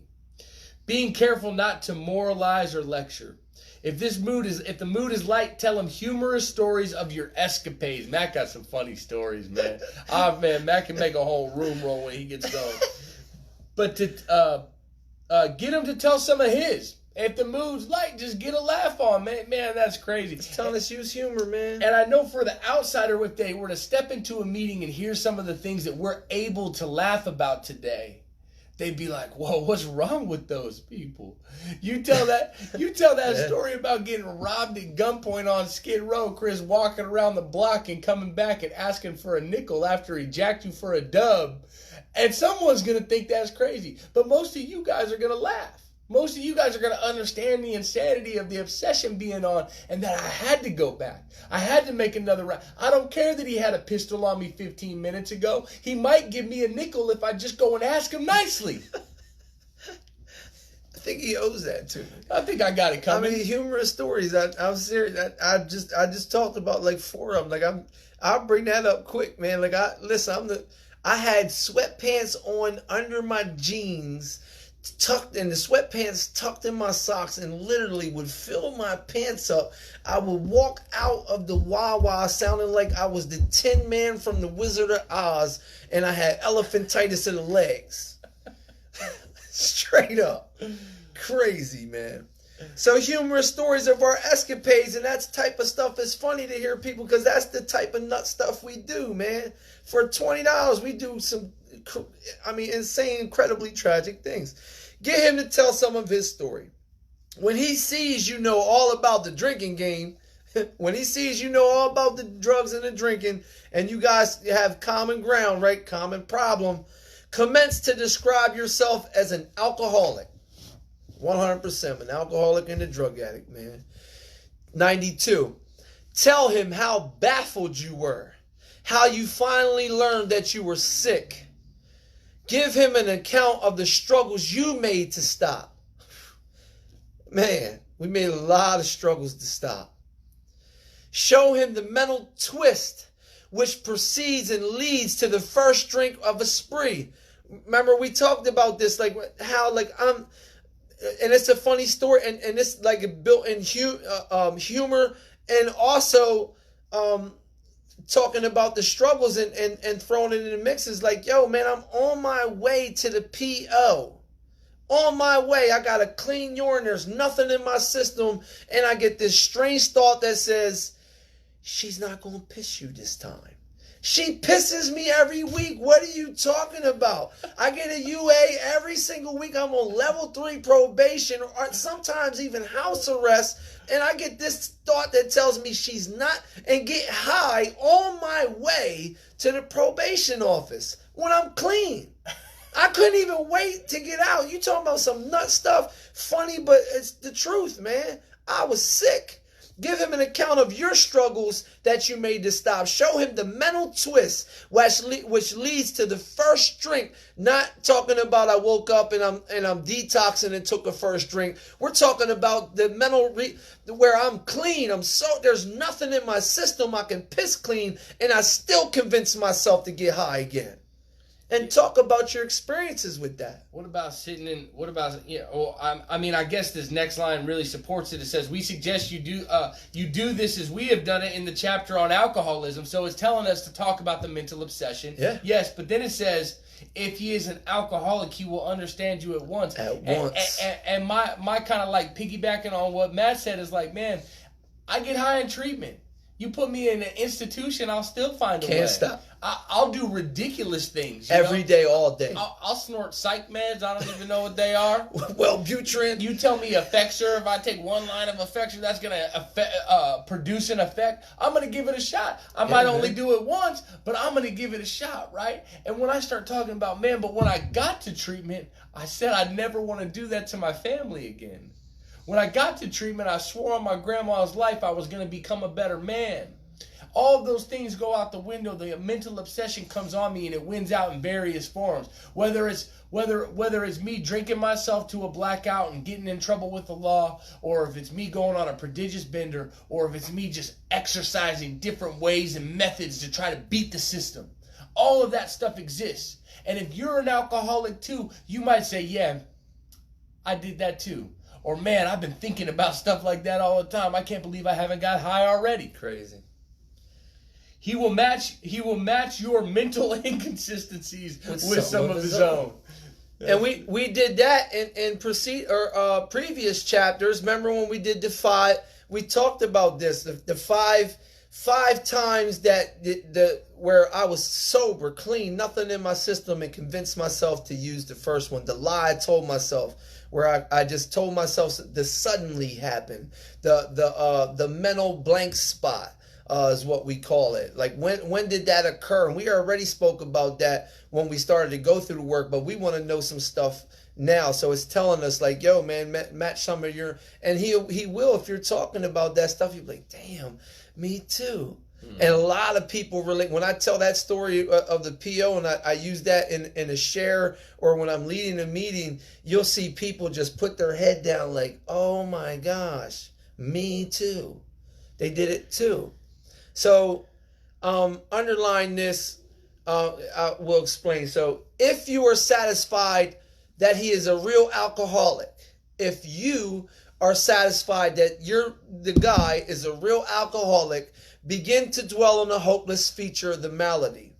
Being careful not to moralize or lecture. If the mood is light, tell him humorous stories of your escapades. Matt got some funny stories, man. Man, Matt can make a whole room roll when he gets going. But to get him to tell some of his. If the mood's light, just get a laugh on, man. Man, that's crazy. It's telling us use humor, man. And I know for the outsider, if they were to step into a meeting and hear some of the things that we're able to laugh about today, they'd be like, whoa, what's wrong with those people? You tell that story about getting robbed at gunpoint on Skid Row, Chris walking around the block and coming back and asking for a nickel after he jacked you for a dub. And someone's going to think that's crazy. But most of you guys are going to laugh. Most of you guys are going to understand the insanity of the obsession being on and that I had to go back. I had to make another round. I don't care that he had a pistol on me 15 minutes ago. He might give me a nickel if I just go and ask him nicely. I think he owes that to me. I think I got it coming. I mean, humorous stories. I'm serious. I just talked about like 4 of them. Like I'll bring that up quick, man. Like I had sweatpants on under my jeans, tucked in the sweatpants tucked in my socks, and literally would fill my pants up. I would walk out of the Wawa sounding like I was the Tin Man from the Wizard of Oz, and I had elephantitis in the legs. Straight up. Crazy, man. So humorous stories of our escapades, and that type of stuff is funny to hear people, because that's the type of nut stuff we do, man. For $20, we do some, insane, incredibly tragic things. Get him to tell some of his story. When he sees you know all about the drinking game, when he sees you know all about the drugs and the drinking, and you guys have common ground, right? Common problem. Commence to describe yourself as an alcoholic. 100% an alcoholic and a drug addict, man. 92. Tell him how baffled you were. How you finally learned that you were sick. Give him an account of the struggles you made to stop. Man, we made a lot of struggles to stop. Show him the mental twist which precedes and leads to the first drink of a spree. Remember, we talked about this, like how, like, and it's a funny story, and it's like built in humor, and also talking about the struggles and throwing it in the mix is like, yo, man, I'm on my way to the PO. On my way, I got a clean urine, there's nothing in my system, and I get this strange thought that says, she's not going to piss you this time. She pisses me every week. What are you talking about? I get a UA every single week. I'm on level 3 probation, or sometimes even house arrest, and I get this thought that tells me she's not, and get high on my way to the probation office when I'm clean. I couldn't even wait to get out. You talking about some nut stuff? Funny, but it's the truth, man. I was sick. Give him an account of your struggles that you made to stop. Show him the mental twist which leads to the first drink. Not talking about I woke up and I'm detoxing and took a first drink. We're talking about the mental where I'm clean. There's nothing in my system. I can piss clean, and I still convince myself to get high again. And talk about your experiences with that. What about I guess this next line really supports it. It says, we suggest you do this as we have done it in the chapter on alcoholism. So it's telling us to talk about the mental obsession. Yeah. Yes, but then it says, if he is an alcoholic, he will understand you at once. And my kind of like piggybacking on what Matt said is like, man, I get high in treatment. You put me in an institution, I'll still find a way. Can't stop. I'll do ridiculous things. Every day, all day. I'll snort psych meds. I don't even know what they are. Wellbutrin. You tell me Effexor, if I take one line of Effexor, that's going to produce an effect. I'm going to give it a shot. I might only do it once, but I'm going to give it a shot, right? And when I start talking about, man, but when I got to treatment, I said I'd never want to do that to my family again. When I got to treatment, I swore on my grandma's life I was going to become a better man. All of those things go out the window. The mental obsession comes on me, and it wins out in various forms. Whether it's me drinking myself to a blackout and getting in trouble with the law, or if it's me going on a prodigious bender, or if it's me just exercising different ways and methods to try to beat the system. All of that stuff exists. And if you're an alcoholic too, you might say, yeah, I did that too. Or, man, I've been thinking about stuff like that all the time. I can't believe I haven't got high already. Crazy. He will match your mental inconsistencies with some of his own. And we did that in previous chapters. Remember when we did the 5? We talked about this. The five times that where I was sober, clean, nothing in my system, and convinced myself to use the first one. The lie I told myself, where I just told myself the suddenly happened. The mental blank spot is what we call it. Like when did that occur? And we already spoke about that when we started to go through the work, but we want to know some stuff now. So it's telling us like, yo, man, match some of your, and he will, if you're talking about that stuff, you'll be like, damn, me too. And a lot of people relate. When I tell that story of the PO and I use that in a share or when I'm leading a meeting, you'll see people just put their head down like, oh my gosh, me too. They did it too. So underline this, I will explain. So if you are satisfied that he is a real alcoholic, if you are satisfied that the guy is a real alcoholic, begin to dwell on the hopeless feature of the malady.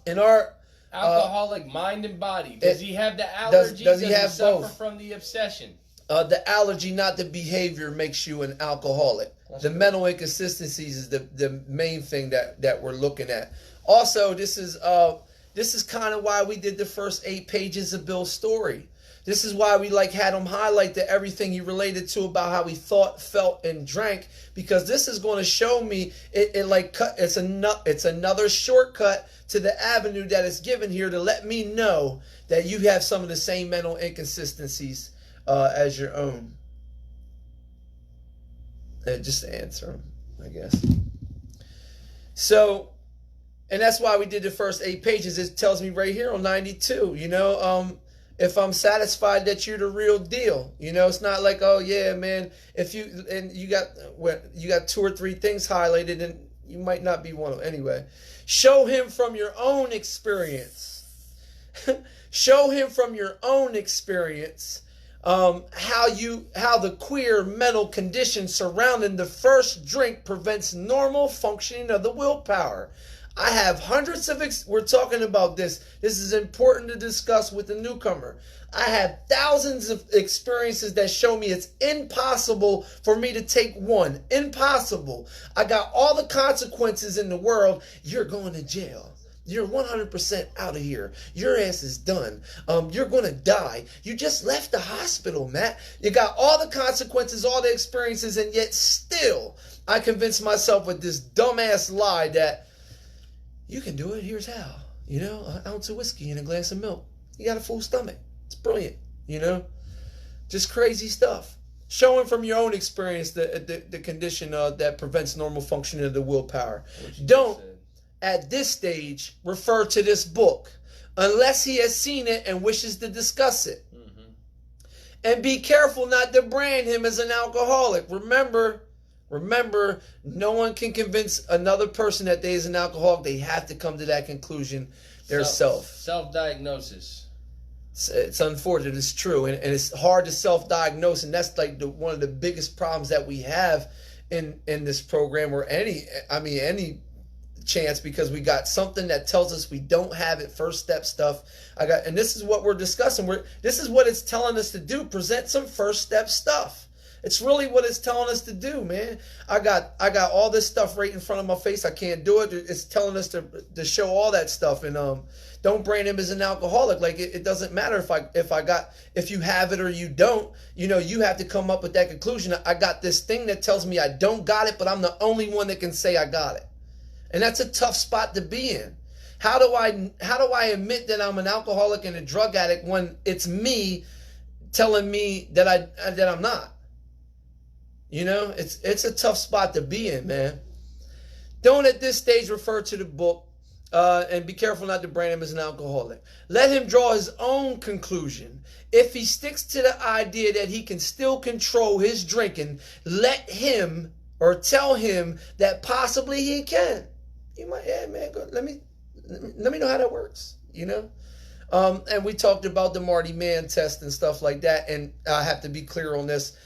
In our alcoholic mind and body, does he have the allergy? Does he have suffer both? From the obsession? The allergy, not the behavior, makes you an alcoholic. The mental inconsistencies is the main thing that we're looking at. Also, this is kind of why we did the first 8 pages of Bill's story. This is why we had him highlight everything he related to about how he thought, felt, and drank, because this is going to show me it's another shortcut to the avenue that is given here to let me know that you have some of the same mental inconsistencies as your own. And just to answer them, I guess. So, and that's why we did the first 8 pages. It tells me right here on 92, if I'm satisfied that you're the real deal. It's not like, oh yeah, man, you got 2 or 3 things highlighted and you might not be one of them. Anyway, show him from your own experience. Show him from your own experience how the queer mental condition surrounding the first drink prevents normal functioning of the willpower. I have hundreds of we're talking about this. This is important to discuss with the newcomer. I have thousands of experiences that show me it's impossible for me to take one. Impossible. I got all the consequences in the world. You're going to jail. You're 100% out of here. Your ass is done. You're going to die. You just left the hospital, Matt. You got all the consequences, all the experiences, and yet still I convinced myself with this dumbass lie that you can do it. Here's how. An ounce of whiskey and a glass of milk. You got a full stomach. It's brilliant. Just crazy stuff. Showing from your own experience the condition that prevents normal functioning of the willpower. Don't, at this stage, refer to this book unless he has seen it and wishes to discuss it. Mm-hmm. And be careful not to brand him as an alcoholic. Remember, no one can convince another person that they is an alcoholic. They have to come to that conclusion themselves. Self-diagnosis. It's unfortunate. It's true. And it's hard to self-diagnose. And that's one of the biggest problems that we have in this program or any chance, because we got something that tells us we don't have it. First step stuff. And this is what we're discussing. This is what it's telling us to do. Present some first step stuff. It's really what it's telling us to do, man. I got all this stuff right in front of my face. I can't do it. It's telling us to show all that stuff. And don't brand him as an alcoholic. It doesn't matter if you have it or you don't. You have to come up with that conclusion. I got this thing that tells me I don't got it, but I'm the only one that can say I got it. And that's a tough spot to be in. How do I admit that I'm an alcoholic and a drug addict when it's me telling me that I'm not? It's a tough spot to be in, man. Don't at this stage refer to the book, and be careful not to brand him as an alcoholic. Let him draw his own conclusion. If he sticks to the idea that he can still control his drinking, let him or tell him that possibly he can. You might, yeah, man, let me know how that works, And we talked about the Marty Mann test and stuff like that, and I have to be clear on this.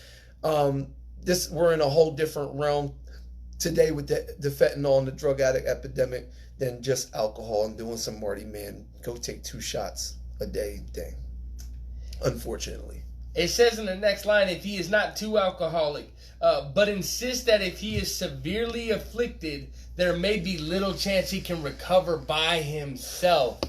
We're in a whole different realm today with the fentanyl and the drug addict epidemic than just alcohol and doing some Marty Mann. Go take 2 shots a day thing. Unfortunately. It says in the next line, if he is not too alcoholic, but insists that if he is severely afflicted, there may be little chance he can recover by himself.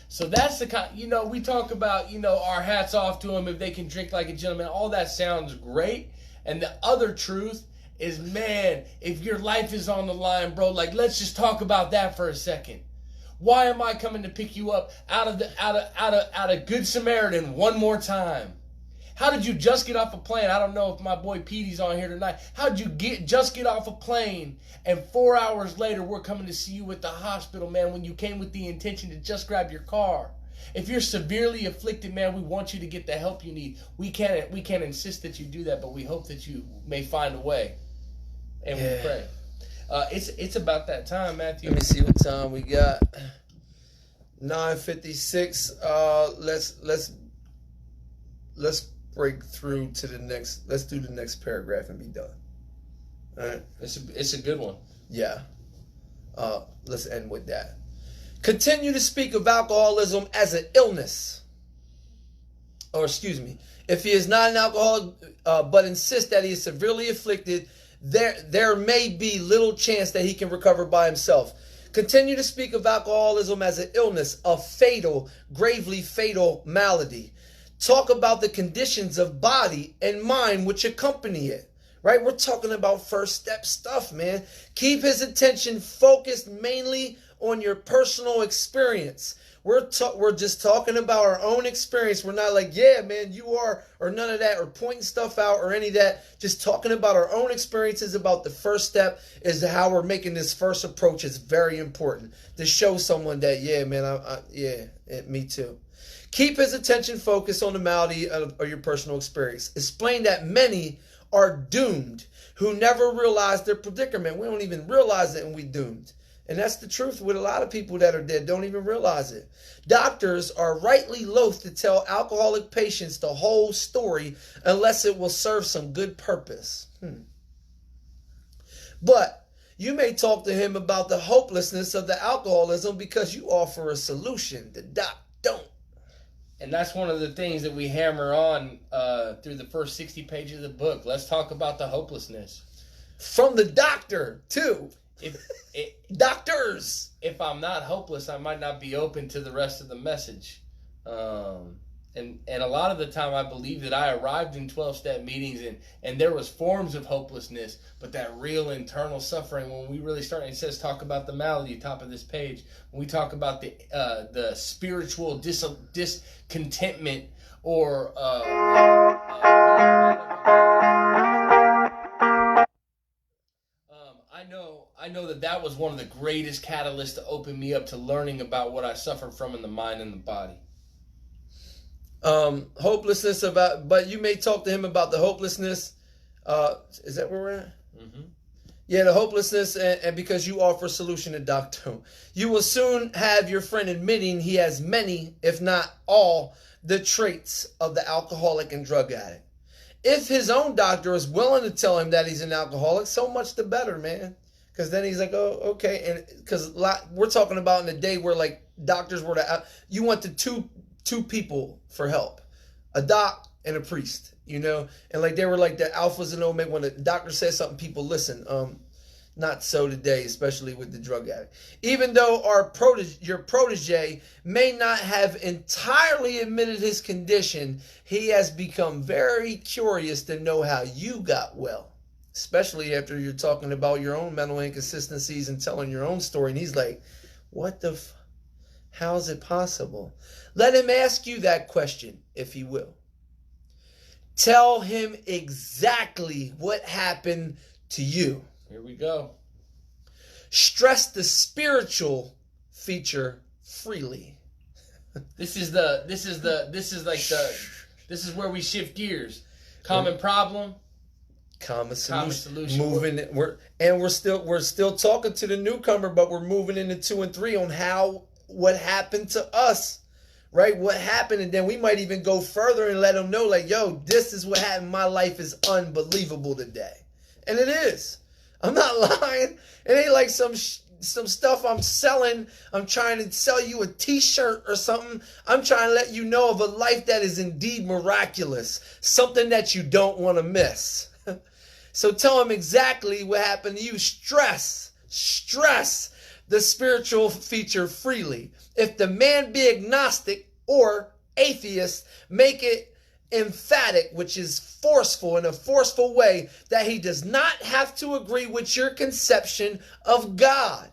So that's the kind, we talk about, our hats off to him if they can drink like a gentleman. All that sounds great. And the other truth is, man, if your life is on the line, bro, let's just talk about that for a second. Why am I coming to pick you up out of Good Samaritan one more time? How did you just get off a plane? I don't know if my boy Petey's on here tonight. How did you just get off a plane and 4 hours later we're coming to see you at the hospital, man, when you came with the intention to just grab your car? If you're severely afflicted, man, we want you to get the help you need. We can't insist that you do that, but we hope that you may find a way. And we pray. It's about that time, Matthew. Let me see what time we got. 9:56. Let's break through to the next. Let's do the next paragraph and be done. All right. It's a good one. Yeah. Let's end with that. Continue to speak of alcoholism as an illness. Or excuse me, if he is not an alcoholic, but insists that he is severely afflicted, there may be little chance that he can recover by himself. Continue to speak of alcoholism as an illness, a fatal, gravely fatal malady. Talk about the conditions of body and mind which accompany it. Right? We're talking about first step stuff, man. Keep his attention focused mainly on your personal experience. We're just talking about our own experience. We're not like, yeah, man, you are, or none of that, or pointing stuff out or any of that. Just talking about our own experiences about the first step is how we're making this first approach is very important to show someone that, yeah, man, me too. Keep his attention focused on the malady of your personal experience. Explain that many are doomed who never realize their predicament. We don't even realize it and we doomed. And that's the truth with a lot of people that are dead, don't even realize it. Doctors are rightly loath to tell alcoholic patients the whole story unless it will serve some good purpose. But you may talk to him about the hopelessness of the alcoholism because you offer a solution. The doc don't. And that's one of the things that we hammer on through the first 60 pages of the book. Let's talk about the hopelessness. From the doctor, too. Doctors. If I'm not hopeless, I might not be open to the rest of the message. And a lot of the time I believe that I arrived in 12-step meetings and there was forms of hopelessness, but that real internal suffering, when we really start, and it says talk about the malady, top of this page, when we talk about the spiritual discontentment or I know that was one of the greatest catalysts to open me up to learning about what I suffered from in the mind and the body. Hopelessness but you may talk to him about the hopelessness. Is that where we're at? Mm-hmm. Yeah, the hopelessness, and because you offer a solution to doctor. You will soon have your friend admitting he has many, if not all, the traits of the alcoholic and drug addict. If his own doctor is willing to tell him that he's an alcoholic, so much the better, man. Because then he's like, oh, okay. And because we're talking about in a day where like doctors were you want the two people for help, a doc and a priest, and like they were like the alphas and omega. When the doctor says something, people listen. Not so today, especially with the drug addict. Even though your protege may not have entirely admitted his condition, he has become very curious to know how you got well. Especially after you're talking about your own mental inconsistencies and telling your own story. And he's like, how is it possible? Let him ask you that question, if he will. Tell him exactly what happened to you. Here we go. Stress the spiritual feature freely. This is where we shift gears. Common problem. Common solution. Moving. We're still talking to the newcomer, but we're moving into 2 and 3 on what happened to us, right? What happened, and then we might even go further and let them know, like, yo, this is what happened. My life is unbelievable today, and it is. I'm not lying. It ain't like some stuff I'm selling. I'm trying to sell you a t-shirt or something. I'm trying to let you know of a life that is indeed miraculous, something that you don't want to miss. So tell him exactly what happened to you. Stress the spiritual feature freely. If the man be agnostic or atheist, make it emphatic, which is forceful, in a forceful way, that he does not have to agree with your conception of God.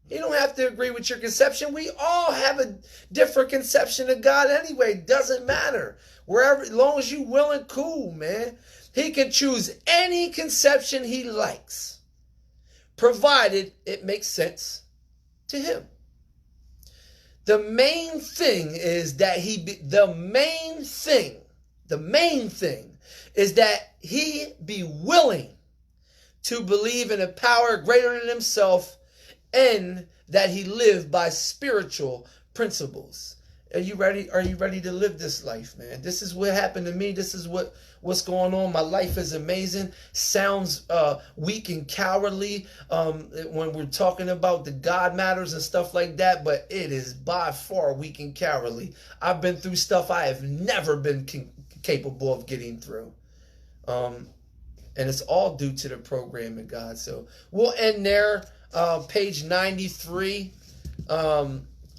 You don't have to agree with your conception. We all have a different conception of God anyway. Doesn't matter. Wherever, as long as you willing, cool, man. He can choose any conception he likes, provided it makes sense to him. The main thing is that the main thing is that he be willing to believe in a power greater than himself, and that he live by spiritual principles. Are you ready? Are you ready to live this life, man? This is what happened to me. This is what's going on. My life is amazing. Sounds weak and cowardly when we're talking about the God matters and stuff like that, but it is by far weak and cowardly. I've been through stuff I have never been capable of getting through. And it's all due to the program of God. So we'll end there, page 93.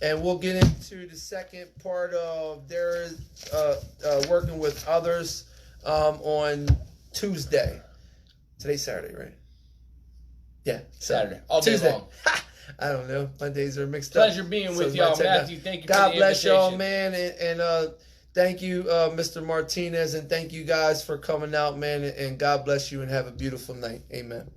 And we'll get into the second part of their working with others on Tuesday. Today's Saturday, right? Yeah, Saturday. All day Tuesday. long. I don't know. My days are mixed Pleasure up. being with y'all, Matthew. Thank you for God the bless y'all, invitation. man. And thank you, Mr. Martinez. And thank you guys for coming out, man. And God bless you and have a beautiful night. Amen.